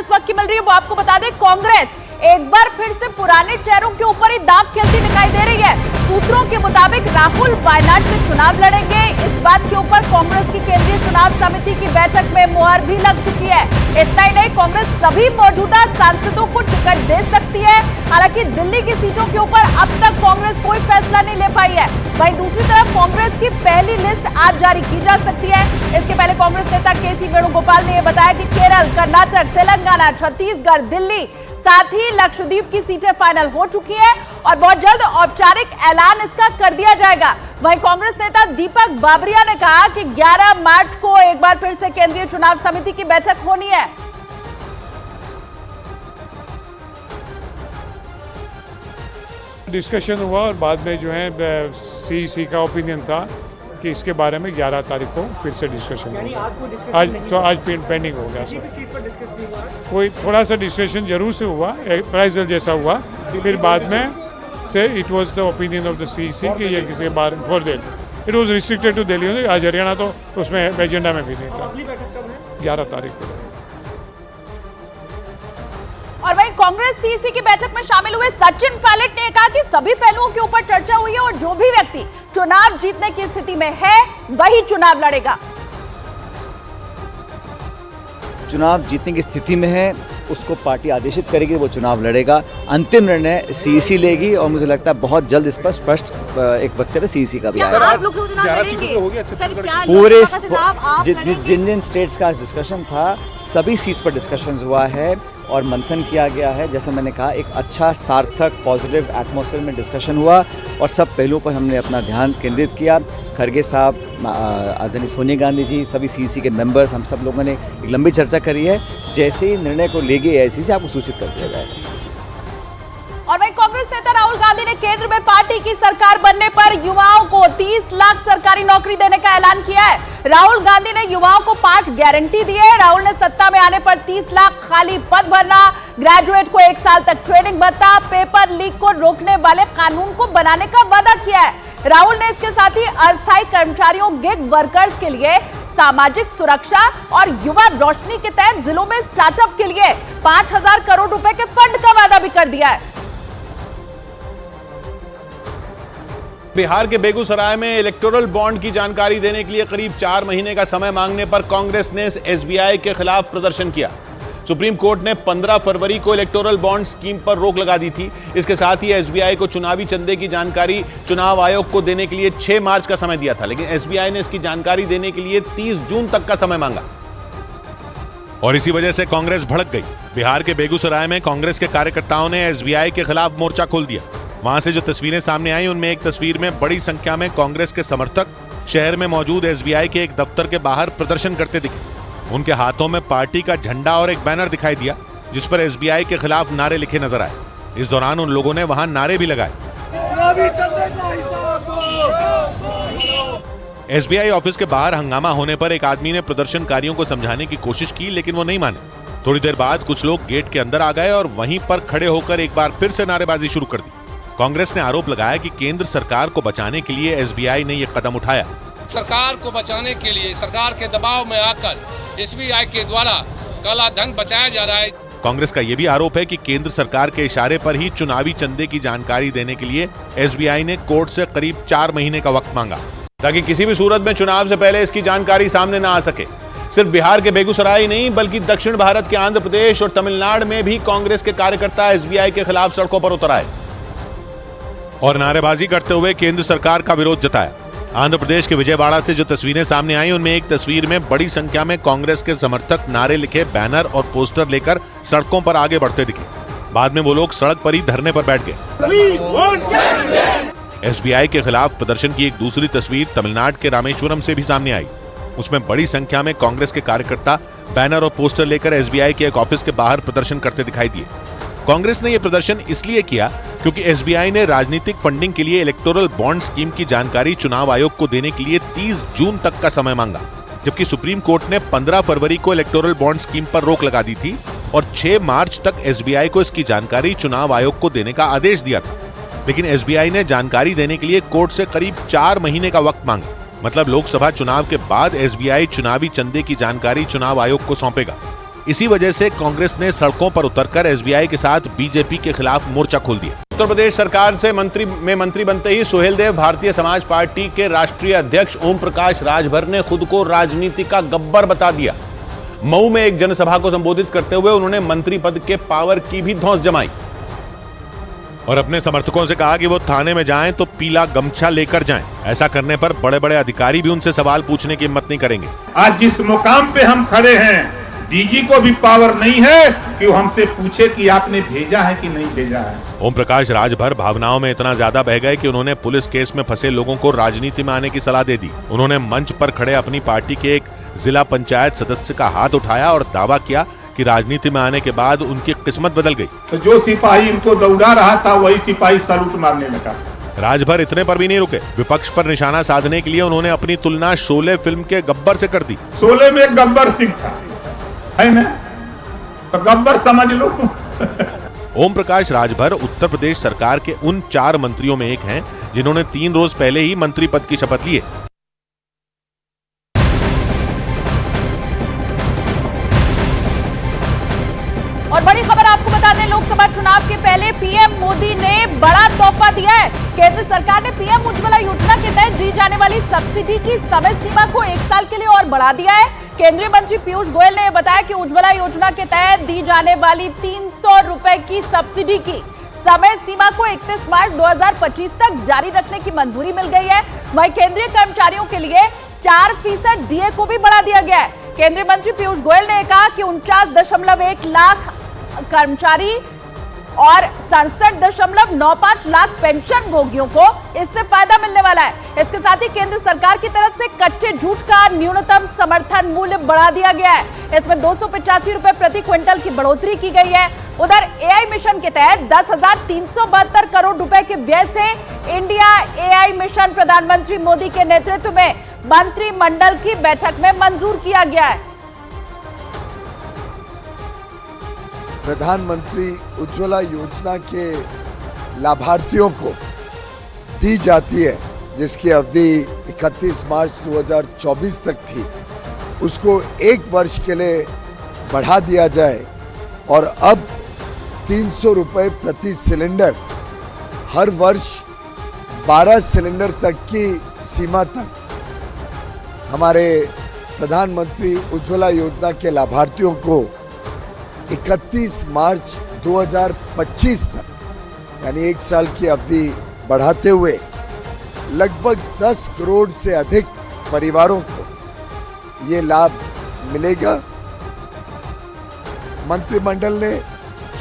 इस वक्त की मिल रही है वो आपको बता दें, कांग्रेस एक बार फिर से पुराने चेहरों के ऊपर ही दांव खेलती दिखाई दे रही है। सूत्रों के मुताबिक राहुल वायनाड से चुनाव लड़ेंगे। इस बात के ऊपर कांग्रेस की केंद्रीय चुनाव समिति की बैठक में मुहर भी लग चुकी है। इतना ही नहीं, कांग्रेस सभी मौजूदा सांसदों को टिकट दे सकती है। हालांकि दिल्ली की सीटों के ऊपर अब तक कांग्रेस कोई फैसला नहीं ले पाई है। वहीं दूसरी तरफ कांग्रेस की पहली लिस्ट आज जारी की जा सकती है। इसके पहले कांग्रेस नेता के.सी. वेणुगोपाल ने यह बताया कि केरल, कर्नाटक, तेलंगाना, छत्तीसगढ़, दिल्ली, साथ ही लक्षद्वीप की सीटें फाइनल हो चुकी हैं और बहुत जल्द औपचारिक ऐलान इसका कर दिया जाएगा। वहीं कांग्रेस नेता दीपक बाबरिया ने कहा कि 11 मार्च को एक बार फिर से केंद्रीय चुनाव समिति की बैठक होनी है। डिस्कशन हुआ और बाद में जो है सीईसी का ओपिनियन था कि इसके बारे में 11 तारीख को फिर से डिस्कशन होगा। आज पेंडिंग हो गया सर। कोई थोड़ा सा डिस्कशन जरूर से हुआ, अप्राइजल जैसा हुआ, फिर बाद में से it was the opinion of the CEC कि ये किसी के बारे में for Delhi, it was restricted to Delhi. आज हरियाणा तो उसमें एजेंडा में भी नहीं था। 11 तारीख को। और वहीं कांग्रेस सीईसी की बैठक में शामिल हुए सचिन पायलट ने कहा कि सभी पहलुओं के ऊपर चर्चा हुई है और जो भी व्यक्ति चुनाव जीतने की स्थिति में है वही चुनाव लड़ेगा। चुनाव जीतने की स्थिति में है उसको पार्टी आदेशित करेगी, वो चुनाव लड़ेगा। अंतिम निर्णय सीईसी लेगी और मुझे लगता है बहुत जल्द इस पर स्पष्ट एक वक्तव्य सीईसी का भी आएगा। पूरे जिन जिन स्टेट्स का डिस्कशन था सभी सीट्स पर डिस्कशन हुआ है और मंथन किया गया है। जैसे मैंने कहा, एक अच्छा सार्थक पॉजिटिव एटमॉस्फेयर में डिस्कशन हुआ और सब पहलुओं पर हमने अपना ध्यान केंद्रित किया। खड़गे साहब, आदरणीय सोनिया गांधी जी, सभी सीईसी के मेंबर्स, हम सब लोगों ने एक लंबी चर्चा करी है। जैसे ही निर्णय को लेगी एआईसीसी से आपको सूचित कर दिया जाएगा। और वहीं कांग्रेस नेता राहुल गांधी ने केंद्र में पार्टी की सरकार बनने पर युवाओं को 30 लाख सरकारी नौकरी देने का ऐलान किया है। राहुल गांधी ने युवाओं को 5 गारंटी दी है। राहुल ने सत्ता में आने पर 30 लाख खाली पद भरना, ग्रेजुएट को 1 साल तक ट्रेनिंग भत्ता, पेपर लीक को रोकने वाले कानून को बनाने का वादा किया है। राहुल ने इसके साथ ही अस्थायी कर्मचारियों, गिग वर्कर्स के लिए सामाजिक सुरक्षा और युवा रोशनी के तहत जिलों में स्टार्टअप के लिए 5000 करोड़ रुपए के फंड का वादा भी कर दिया है। बिहार के बेगूसराय में इलेक्टोरल बॉन्ड की जानकारी देने के लिए करीब 4 महीने का समय मांगने पर कांग्रेस ने एसबीआई के खिलाफ प्रदर्शन किया। सुप्रीम कोर्ट ने 15 फरवरी को इलेक्टोरल बॉन्ड स्कीम पर रोक लगा दी थी। इसके साथ ही एसबीआई को चुनावी चंदे की जानकारी चुनाव आयोग को देने के लिए 6 मार्च का समय दिया था, लेकिन एसबीआई ने इसकी जानकारी देने के लिए 30 जून तक का समय मांगा और इसी वजह से कांग्रेस भड़क गई। बिहार के बेगूसराय में कांग्रेस के कार्यकर्ताओं ने एसबीआई के खिलाफ मोर्चा खोल दिया। वहां से जो तस्वीरें सामने आई उनमें एक तस्वीर में बड़ी संख्या में कांग्रेस के समर्थक शहर में मौजूद एसबीआई के एक दफ्तर के बाहर प्रदर्शन करते दिखे। उनके हाथों में पार्टी का झंडा और एक बैनर दिखाई दिया जिस पर एसबीआई के खिलाफ नारे लिखे नजर आए। इस दौरान उन लोगों ने वहां नारे भी लगाए। एसबीआई ऑफिस के बाहर हंगामा होने पर एक आदमी ने प्रदर्शनकारियों को समझाने की कोशिश की, लेकिन वो नहीं माने। थोड़ी देर बाद कुछ लोग गेट के अंदर आ गए और वहीं पर खड़े होकर एक बार फिर से नारेबाजी शुरू कर दी। कांग्रेस ने आरोप लगाया कि केंद्र सरकार को बचाने के लिए एसबीआई ने यह कदम उठाया। सरकार को बचाने के लिए सरकार के दबाव में आकर एसबीआई के द्वारा काला धन बचाया जा रहा है। कांग्रेस का यह भी आरोप है कि केंद्र सरकार के इशारे पर ही चुनावी चंदे की जानकारी देने के लिए एसबीआई ने कोर्ट से करीब 4 महीने का वक्त मांगा ताकि किसी भी सूरत में चुनाव से पहले इसकी जानकारी सामने न आ सके। सिर्फ बिहार के बेगूसराय ही नहीं बल्कि दक्षिण भारत के आंध्र प्रदेश और तमिलनाडु में भी कांग्रेस के कार्यकर्ता एसबीआई के खिलाफ सड़कों पर उतर आए और नारेबाजी करते हुए केंद्र सरकार का विरोध जताया। आंध्र प्रदेश के विजयवाड़ा से जो तस्वीरें सामने आई उनमें एक तस्वीर में बड़ी संख्या में कांग्रेस के समर्थक नारे लिखे बैनर और पोस्टर लेकर सड़कों पर आगे बढ़ते दिखे। बाद में वो लोग सड़क पर ही धरने पर बैठ गए। एसबीआई के खिलाफ प्रदर्शन की एक दूसरी तस्वीर तमिलनाडु के रामेश्वरम से भी सामने आई। उसमें बड़ी संख्या में कांग्रेस के कार्यकर्ता बैनर और पोस्टर लेकर एसबीआई के एक ऑफिस के बाहर प्रदर्शन करते दिखाई दिए। कांग्रेस ने यह प्रदर्शन इसलिए किया क्योंकि एसबीआई ने राजनीतिक फंडिंग के लिए इलेक्टोरल बॉन्ड स्कीम की जानकारी चुनाव आयोग को देने के लिए 30 जून तक का समय मांगा, जबकि सुप्रीम कोर्ट ने 15 फरवरी को इलेक्टोरल बॉन्ड स्कीम पर रोक लगा दी थी और 6 मार्च तक एसबीआई को इसकी जानकारी चुनाव आयोग को देने का आदेश दिया था। लेकिन एसबीआई ने जानकारी देने के लिए कोर्ट से करीब 4 महीने का वक्त मांगा। मतलब लोकसभा चुनाव के बाद एसबीआई चुनावी चंदे की जानकारी चुनाव आयोग को सौंपेगा। इसी वजह से कांग्रेस ने सड़कों पर उतरकर एसबीआई के साथ बीजेपी के खिलाफ मोर्चा खोल दिया। उत्तर प्रदेश सरकार से मंत्री बनते ही सुहेलदेव भारतीय समाज पार्टी के राष्ट्रीय अध्यक्ष ओम प्रकाश राजभर ने खुद को राजनीति का गब्बर बता दिया। मऊ में एक जनसभा को संबोधित करते हुए उन्होंने मंत्री पद के पावर की भी धौंस जमाई और अपने समर्थकों से कहा कि वो थाने में जाएं तो पीला गमछा लेकर जाएं। ऐसा करने पर बड़े बड़े अधिकारी भी उनसे सवाल पूछने की हिम्मत नहीं करेंगे। आज जिस मुकाम पे हम खड़े हैं, डीजी को भी पावर नहीं है कि वो हमसे पूछे कि आपने भेजा है कि नहीं भेजा है। ओम प्रकाश राजभर भावनाओं में इतना ज्यादा बह गए कि उन्होंने पुलिस केस में फंसे लोगों को राजनीति में आने की सलाह दे दी। उन्होंने मंच पर खड़े अपनी पार्टी के एक जिला पंचायत सदस्य का हाथ उठाया और दावा किया कि राजनीति में आने के बाद उनकी किस्मत बदल गई। तो जो सिपाही इनको दौड़ा रहा था वही सिपाही सैल्यूट मारने लगा। राजभर इतने पर भी नहीं रुके। विपक्ष पर निशाना साधने के लिए उन्होंने अपनी तुलना शोले फिल्म के गब्बर से कर दी। शोले में गब्बर सिंह था, है ना? तो गब्बर समझ लो। ओम प्रकाश राजभर उत्तर प्रदेश सरकार के उन 4 मंत्रियों में एक हैं जिन्होंने 3 रोज पहले ही मंत्री पद की शपथ ली है। और बड़ी खबर आपको बता दें, लोकसभा चुनाव के पहले पीएम मोदी ने बड़ा तोहफा दिया है। केंद्र सरकार ने पीएम उज्ज्वला योजना के तहत दी जाने वाली सब्सिडी की समय सीमा को 1 साल के लिए और बढ़ा दिया है। केंद्रीय मंत्री पीयूष गोयल ने बताया कि उज्ज्वला योजना के तहत दी जाने वाली 300 रुपए की सब्सिडी की समय सीमा को 31 मार्च 2025 तक जारी रखने की मंजूरी मिल गई है। वहीं केंद्रीय कर्मचारियों के लिए 4% डीए को भी बढ़ा दिया गया है। केंद्रीय मंत्री पीयूष गोयल ने कहा कि 49.1 लाख कर्मचारी और 67.95 लाख पेंशन भोगियों को इससे फायदा मिलने वाला है। इसके साथ ही केंद्र सरकार की तरफ से कच्चे जूट का न्यूनतम समर्थन मूल्य बढ़ा दिया गया है। इसमें 285 रुपए प्रति क्विंटल की बढ़ोतरी की गई है। उधर एआई मिशन के तहत 10,372 करोड़ रुपए के व्यय से इंडिया एआई मिशन प्रधानमंत्री मोदी के नेतृत्व में मंत्रिमंडल की बैठक में मंजूर किया गया है। प्रधानमंत्री उज्ज्वला योजना के लाभार्थियों को दी जाती है, जिसकी अवधि 31 मार्च 2024 तक थी, उसको 1 वर्ष के लिए बढ़ा दिया जाए और अब 300 रुपए प्रति सिलेंडर, हर वर्ष 12 सिलेंडर तक की सीमा तक हमारे प्रधानमंत्री उज्ज्वला योजना के लाभार्थियों को 31 मार्च 2025 तक यानी 1 साल की अवधि बढ़ाते हुए लगभग 10 करोड़ से अधिक परिवारों को ये लाभ मिलेगा। मंत्रिमंडल ने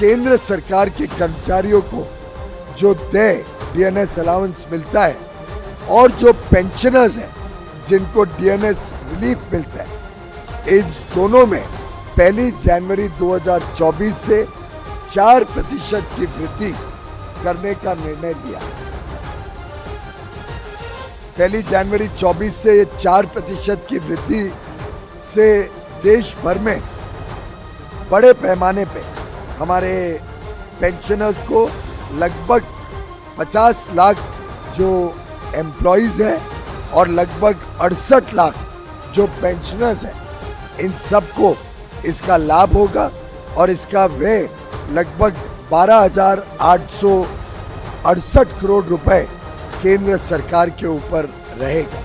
केंद्र सरकार के कर्मचारियों को जो डीएनएस अलाउंस मिलता है और जो पेंशनर्स हैं जिनको डीएनएस रिलीफ मिलता है, इन दोनों में 1 जनवरी 2024 से 4% की वृद्धि करने का निर्णय लिया। 1 जनवरी 24 से 4% की वृद्धि से देश भर में बड़े पैमाने पे हमारे पेंशनर्स को लगभग 50 लाख जो एम्प्लॉइज हैं और लगभग 68 लाख जो पेंशनर्स हैं, इन सबको इसका लाभ होगा और इसका व्यय लगभग 12,868 करोड़ रुपए केंद्र सरकार के ऊपर रहेगा।